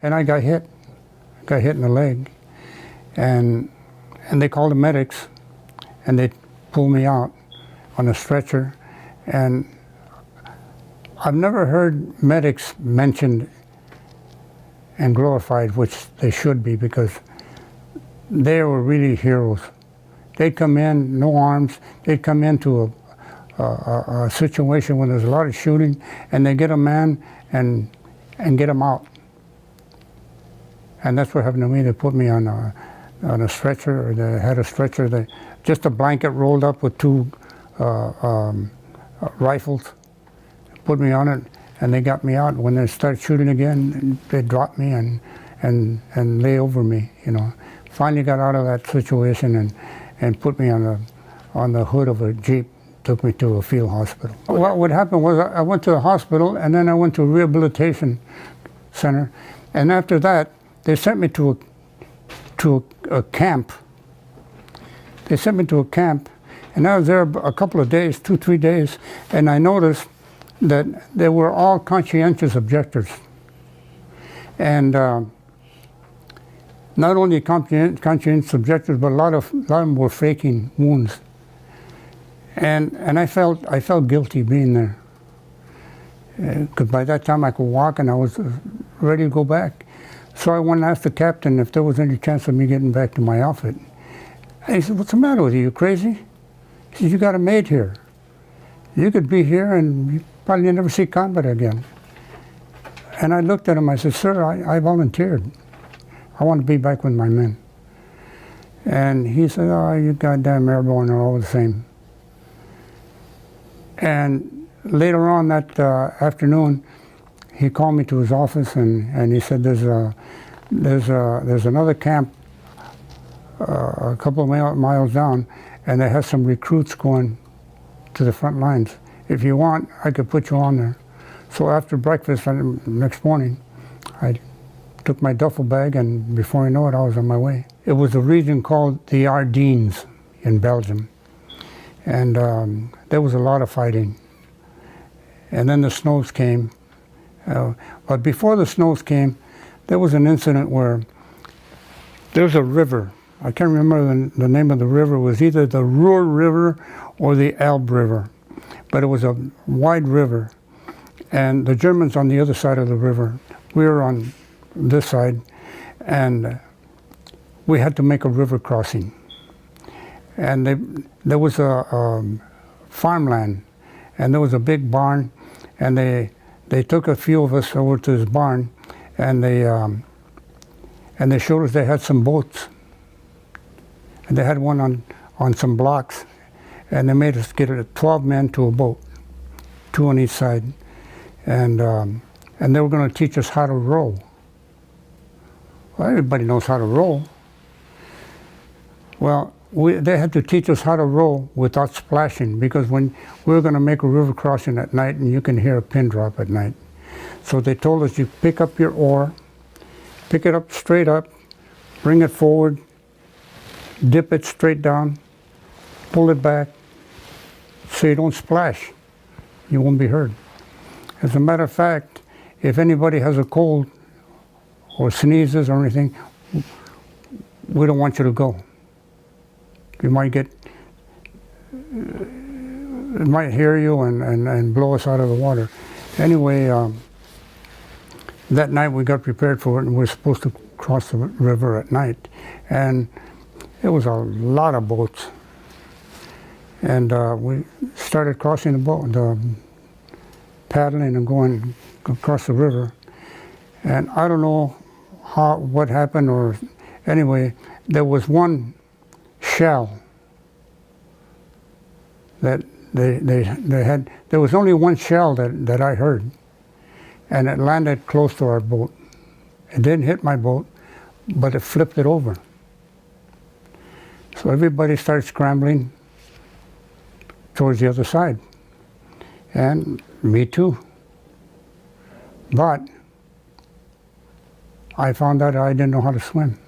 and I got hit in the leg, and they called the medics, and they pulled me out on a stretcher, and I've never heard medics mentioned and glorified, which they should be, because they were really heroes. They'd come in, no arms, they'd come into a situation when there's a lot of shooting, and they get a man and get him out. And that's what happened to me. They put me on a stretcher, or they had a stretcher, just a blanket rolled up with two rifles, put me on it, and they got me out. When they started shooting again, they dropped me and lay over me, you know. Finally got out of that situation and put me on the hood of a Jeep, took me to a field hospital. What happened was I went to the hospital, and then I went to a rehabilitation center, and after that, they sent me to a camp. They sent me to a camp, and I was there a couple of days, 2-3 days, and I noticed that they were all conscientious objectors. And not only conscientious objectors, but a lot of them were faking wounds. And I felt guilty being there. Because by that time I could walk and I was ready to go back. So I went and asked the captain if there was any chance of me getting back to my outfit. And he said, "What's the matter with you? You crazy?" He said, "You got a mate here. You could be here and you probably never see combat again." And I looked at him, I said, "Sir, I volunteered. I want to be back with my men." And he said, "Oh, you goddamn airborne are all the same." And later on that afternoon, he called me to his office, and he said, there's another camp a couple of miles down, and they have some recruits going to the front lines. If you want, I could put you on there. So after breakfast next morning, I took my duffel bag, and before I know it, I was on my way. It was a region called the Ardennes in Belgium, and there was a lot of fighting. And then the snows came. But before the snows came, there was an incident where there's a river. I can't remember the name of the river. It was either the Ruhr River or the Elbe River. But it was a wide river. And the Germans on the other side of the river. We were on this side. And we had to make a river crossing. And there was a farmland. And there was a big barn. And they took a few of us over to this barn, and they showed us they had some boats, and they had one on some blocks, and they made us get 12 men to a boat, 2 on each side, and they were going to teach us how to row. Well, everybody knows how to row. Well, they had to teach us how to row without splashing, because when we were going to make a river crossing at night, and you can hear a pin drop at night. So they told us, you pick up your oar, pick it up straight up, bring it forward, dip it straight down, pull it back, so you don't splash. You won't be hurt. As a matter of fact, if anybody has a cold or sneezes or anything, we don't want you to go. You might it might hear you and blow us out of the water. Anyway, that night we got prepared for it, and we were supposed to cross the river at night. And it was a lot of boats. And we started crossing the boat, paddling and going across the river. And I don't know what happened, or anyway, there was one shell that they had. There was only one shell that I heard, and it landed close to our boat. It didn't hit my boat, but it flipped it over. So everybody started scrambling towards the other side, and me too. But I found out I didn't know how to swim.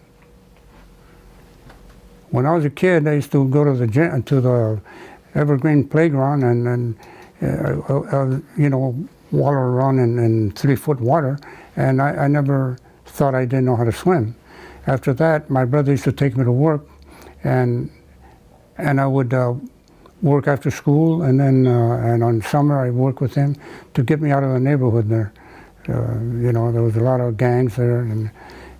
When I was a kid, I used to go to the Evergreen playground and you know, waller around in 3-foot water, and I never thought I didn't know how to swim. After that, my brother used to take me to work, and I would work after school, and then and on summer I'd work with him to get me out of the neighborhood there. You know, there was a lot of gangs there,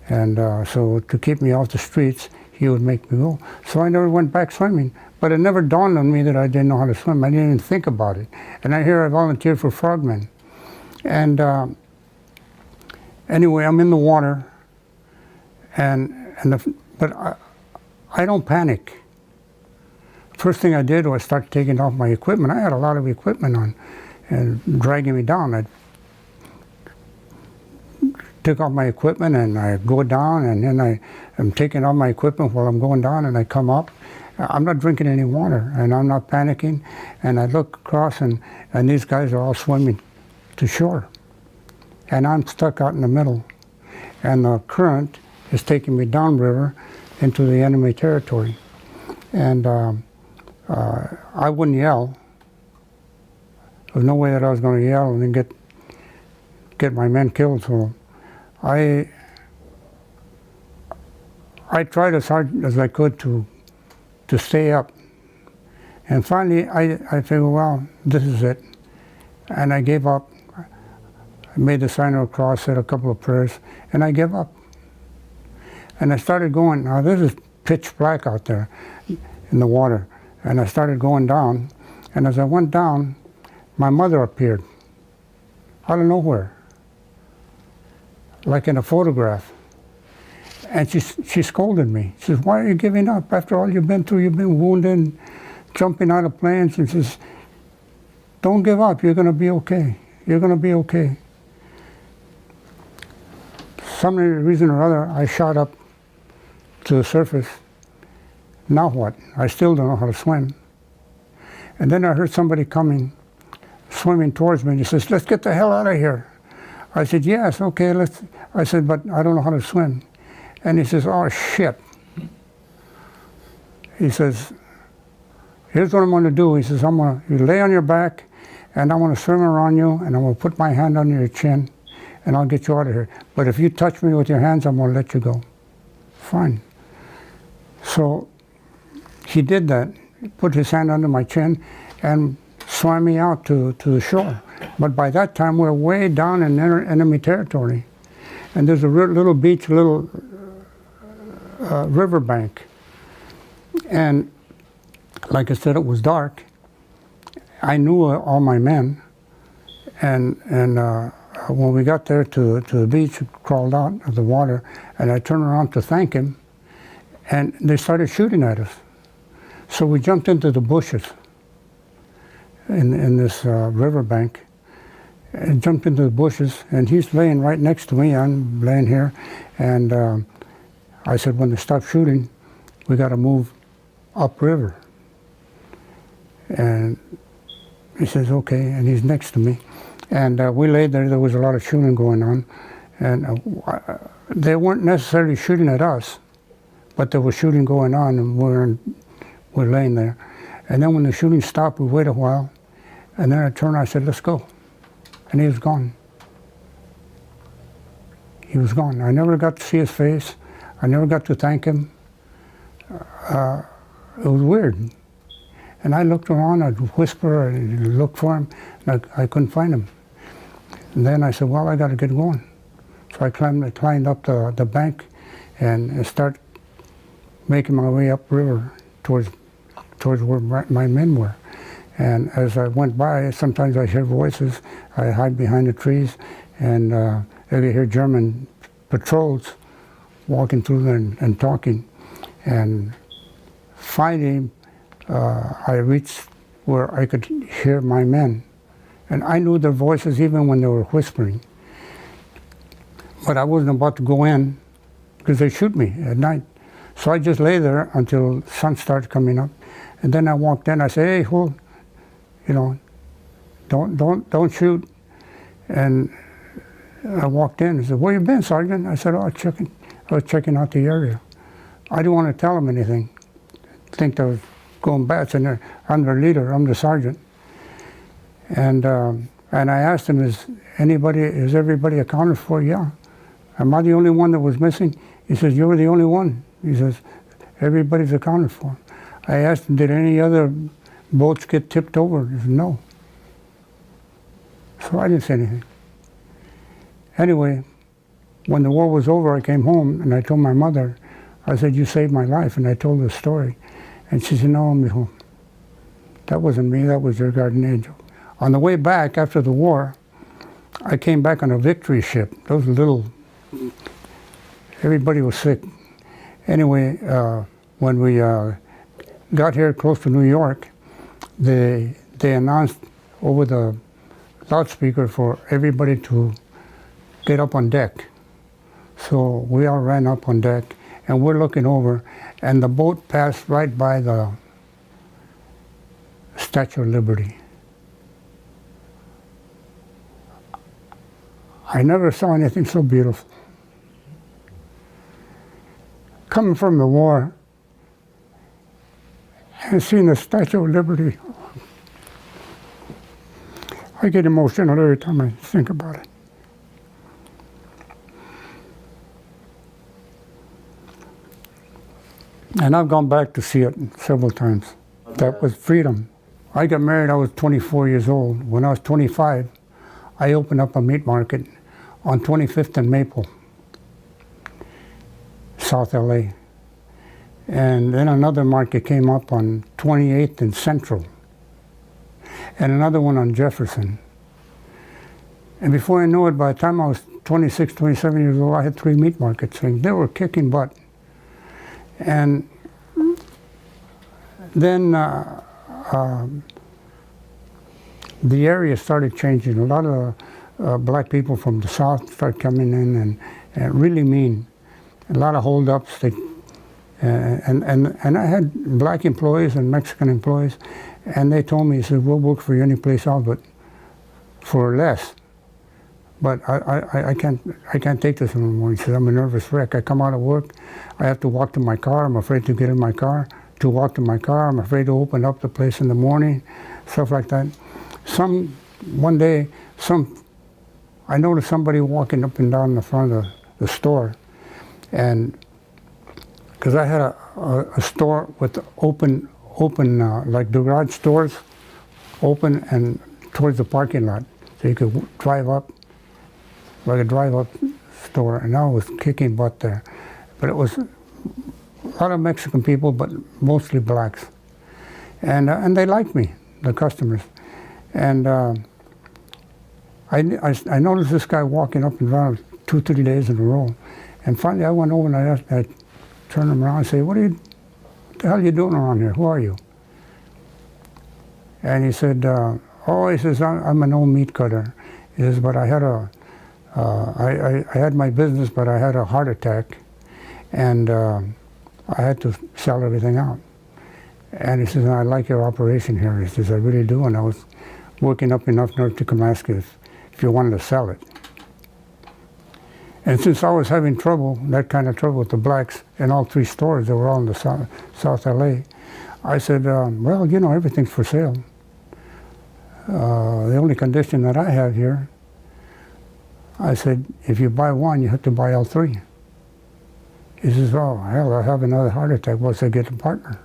and so to keep me off the streets, he would make me go. So I never went back swimming, but it never dawned on me that I didn't know how to swim. I didn't even think about it. And I volunteered for frogmen. And anyway, I'm in the water, but I don't panic. First thing I did was start taking off my equipment. I had a lot of equipment on and dragging me down. I took off my equipment and I go down, and then I'm taking off my equipment while I'm going down, and I come up. I'm not drinking any water, and I'm not panicking. And I look across, and these guys are all swimming to shore. And I'm stuck out in the middle. And the current is taking me downriver into the enemy territory. And I wouldn't yell. There was no way that I was going to yell and then get my men killed. So I tried as hard as I could to stay up. And finally, I figured, well, this is it. And I gave up. I made the sign of the cross, said a couple of prayers, and I gave up. And I started going. Now, this is pitch black out there in the water. And I started going down. And as I went down, my mother appeared out of nowhere, like in a photograph. And she scolded me. She says, "Why are you giving up? After all you've been through, you've been wounded, jumping out of planes." And she says, "Don't give up. You're going to be okay. You're going to be okay." Some reason or other, I shot up to the surface. Now what? I still don't know how to swim. And then I heard somebody coming, swimming towards me, and he says, "Let's get the hell out of here." I said, "Yes, okay, let's." I said, "But I don't know how to swim." And he says, "Oh, shit." He says, "Here's what I'm going to do." He says, you lay on your back, and I'm going to swim around you, and I'm going to put my hand under your chin, and I'll get you out of here. But if you touch me with your hands, I'm going to let you go. Fine. So he did that. He put his hand under my chin and swam me out to the shore. But by that time, we're way down in enemy territory. And there's a little beach, little riverbank. And like I said, it was dark. I knew all my men. And when we got there to the beach, we crawled out of the water, and I turned around to thank him, and they started shooting at us. So we jumped into the bushes in this riverbank, and jumped into the bushes, and he's laying right next to me. I'm laying here, and I said, when they stop shooting, we got to move upriver. And he says, okay, and he's next to me. And we laid there. There was a lot of shooting going on, and they weren't necessarily shooting at us, but there was shooting going on, and we're laying there. And then when the shooting stopped, we waited a while, and then I turned, I said, "Let's go." And he was gone. He was gone. I never got to see his face. I never got to thank him. It was weird. And I looked around, I'd whisper, and look for him, and I couldn't find him. And then I said, well, I got to get going. So I climbed up the bank and started making my way upriver towards where my men were. And as I went by, sometimes I hear voices. I hide behind the trees, and I hear German patrols walking through there and talking. And finally, I reached where I could hear my men. And I knew their voices even when they were whispering. But I wasn't about to go in because they shoot me at night. So I just lay there until sun started coming up. And then I walked in. I said, "Hey, hold, don't shoot." And I walked in. He said, "Where you been, Sergeant?" I said, "Oh, I was checking out the area." I didn't want to tell him anything. Think I was going bad. And I'm their leader. I'm the sergeant. And I asked him, "Is everybody accounted for?" "Yeah." Am I the only one that was missing? He says, you're the only one. He says, everybody's accounted for. I asked him, did any other boats get tipped over? He said, no. So I didn't say anything. Anyway, when the war was over, I came home and I told my mother, I said, you saved my life, and I told her the story. And she said, no, mijo, that wasn't me, that was your guardian angel. On the way back after the war, I came back on a victory ship. Those little, everybody was sick. Anyway, when we got here close to New York, they announced over the loudspeaker for everybody to get up on deck. So we all ran up on deck, and we're looking over, and the boat passed right by the Statue of Liberty. I never saw anything so beautiful. Coming from the war and seeing the Statue of Liberty, I get emotional every time I think about it. And I've gone back to see it several times. That was freedom. I got married, I was 24 years old. When I was 25, I opened up a meat market on 25th and Maple, South LA. And then another market came up on 28th and Central, and another one on Jefferson. And before I knew it, by the time I was 26, 27 years old, I had 3 meat markets, and they were kicking butt. And then the area started changing. A lot of black people from the South started coming in and really mean. A lot of holdups. And I had black employees and Mexican employees, and they told me, he said, we'll work for you any place else, but for less. But I can't take this anymore. He said, I'm a nervous wreck. I come out of work, I have to walk to my car. I'm afraid to get in my car. To walk to my car, I'm afraid to open up the place in the morning, stuff like that. One day, I noticed somebody walking up and down the front of the store, and because I had a store with open like the garage stores, open and towards the parking lot, so you could drive up, like a drive-up store, and I was kicking butt there. But it was a lot of Mexican people, but mostly blacks, and they liked me, the customers. And I noticed this guy walking up and down 2-3 days in a row, and finally I went over and I turned him around and said, what the hell are you doing around here? Who are you? And he said, he says, I'm an old meat cutter. He says, but I had I had my business, but I had a heart attack, and I had to sell everything out. And he says, I like your operation here. He says, I really do, and I was working up enough nerve to come ask you if you wanted to sell it. And since I was having trouble, that kind of trouble with the blacks in all 3 stores that were all in the South LA, I said, well, you know, everything's for sale. The only condition that I have here, I said, if you buy one, you have to buy all 3. He says, oh, hell, I have another heart attack. Once I get a partner.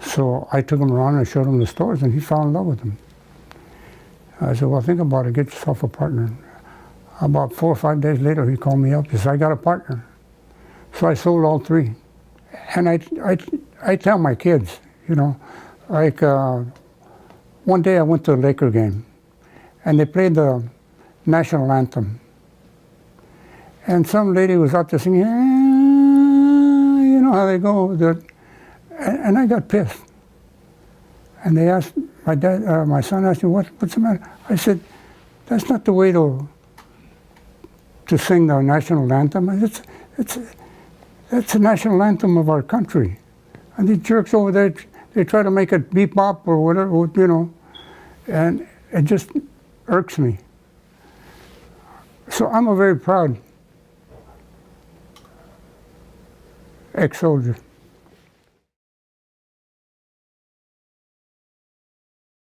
So I took him around and showed him the stores, and he fell in love with them. I said, well, think about it. Get yourself a partner. About 4 or 5 days later, he called me up. He said, I got a partner. So I sold all 3. And I tell my kids, you know, like one day I went to a Laker game, and they played the national anthem. And some lady was out there singing, you know how they go. And I got pissed. And they asked, my son asked me, what's the matter? I said, that's not the way to sing the national anthem. It's the national anthem of our country. And these jerks over there, they try to make it bebop or whatever, you know, and it just irks me. So I'm a very proud ex-soldier.